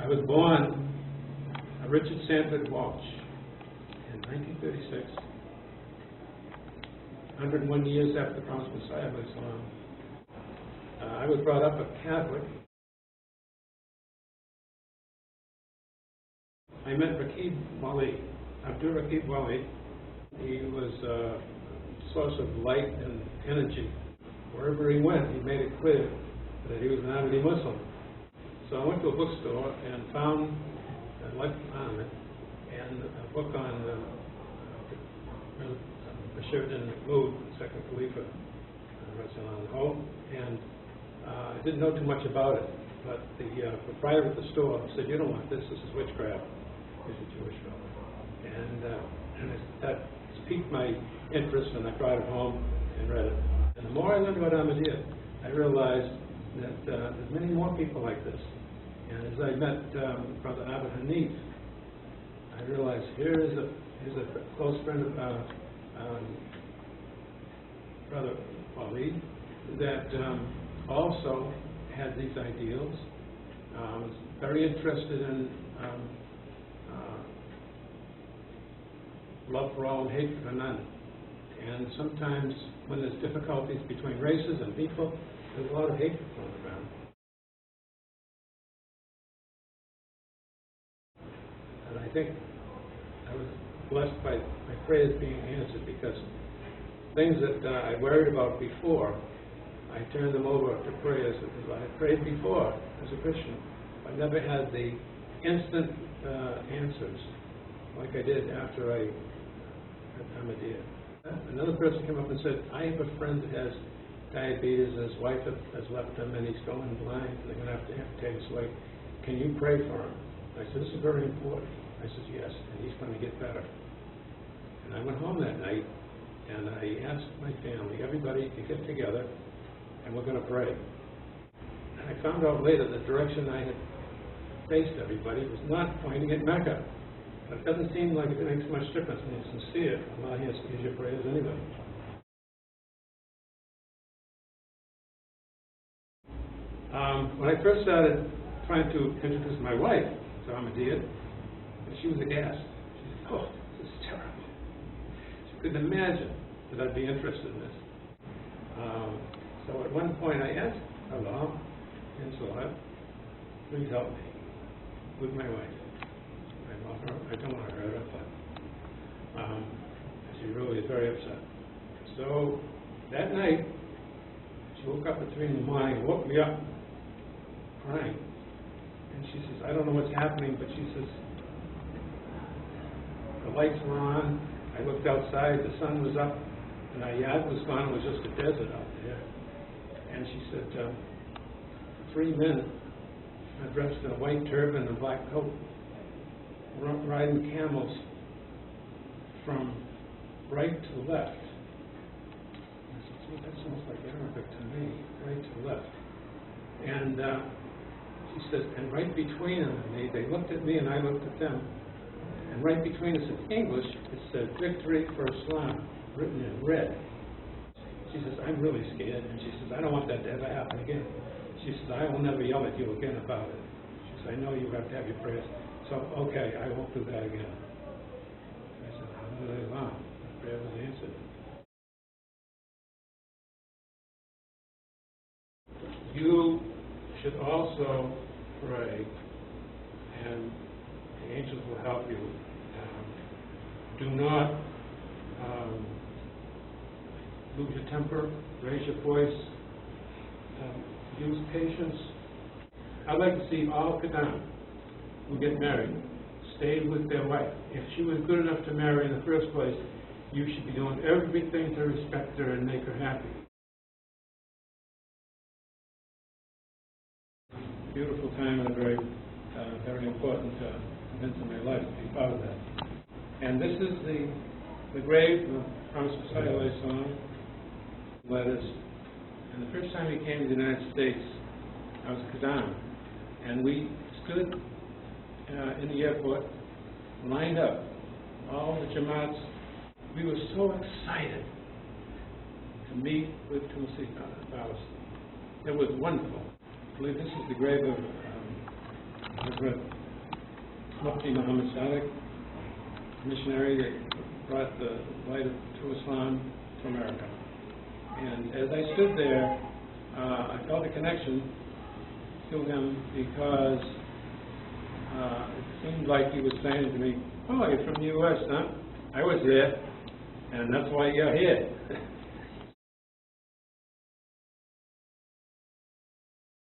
was born Richard Sanford Walsh in 1936, 101 years after the promised Messiah of Islam. I was brought up a Catholic. I met Abdul Rakib Wali. He was a source of light and energy. Wherever he went, he made it clear that he was an Ahmadi Muslim. So I went to a bookstore and found Life of Ahmed and a book on Bashir ibn Mahmud, second Khalifa, and I didn't know too much about it, but the proprietor of the store said, "You don't want this. This is witchcraft." He's a Jewish fellow, and that piqued my interest, and I brought it home and read it. And the more I learned about Ahmadiyya, I realized that there's many more people like this. And as I met Brother Abba Hanif, I realized here's a close friend of Brother Wali that also had these ideals, was very interested in love for all and hate for none. And sometimes when there's difficulties between races and people, there's a lot of hatred going around. And I think I was blessed by my prayers being answered, because things that I worried about before, I turned them over to prayers. I had prayed before as a Christian. I never had the instant answers like I did after I had Ahmadiyya. Another person came up and said, "I have a friend that has diabetes, and his wife has left him, and he's going blind, and they're going to have to amputate his leg. Can you pray for him?" I said, "This is very important." I said, "Yes, and he's going to get better." And I went home that night, and I asked my family, everybody to get together, and we're going to pray. And I found out later the direction I had faced everybody was not pointing at Mecca. But it doesn't seem like it makes much difference when you're sincere. Allah has to use your prayers anyway. When I first started trying to introduce my wife to Ahmadiyya, she was aghast. She said, "Oh, this is terrible." She couldn't imagine that I'd be interested in this. So at one point I asked Allah, and so please help me with my wife. I love her. I don't want to hurt her, but she really is very upset. So that night, she woke up at 3 in the morning, woke me up, crying. And she says, "I don't know what's happening," but she says, "The lights were on. I looked outside. The sun was up, and our yard was gone. It was just a desert out there." And she said, 3 men dressed in a white turban and a black coat, riding camels from right to left. I said, "Gee, that sounds like Arabic to me, right to left." And she says, and right between them and me, they looked at me and I looked at them. And right between us in English, it said, "Victory for Islam," written in red. She says, "I'm really scared." And she says, "I don't want that to ever happen again." She says, "I will never yell at you again about it." She says, "I know you have to have your prayers. So, okay, I won't do that again." I said, "Alhamdulillah, the prayer was answered." You should also pray, and the angels will help you. Do not lose your temper, raise your voice, use patience. I'd like to see all Qadam who get married stay with their wife. If she was good enough to marry in the first place, you should be doing everything to respect her and make her happy. Beautiful time and a very, very important event in my life to be part of that. And this is the grave of Promised Messiah letters. And the first time he came to the United States, I was Qadam, and we stood in the airport, lined up, all the Jamaats. We were so excited to meet with Tulsi It was wonderful. I believe this is the grave of Hazrat Mufti Muhammad Sadiq, missionary that brought the light of true Islam to America. And as I stood there, I felt a connection to him because it seemed like he was saying to me, "Oh, you're from the U.S., huh? I was there, and that's why you're here."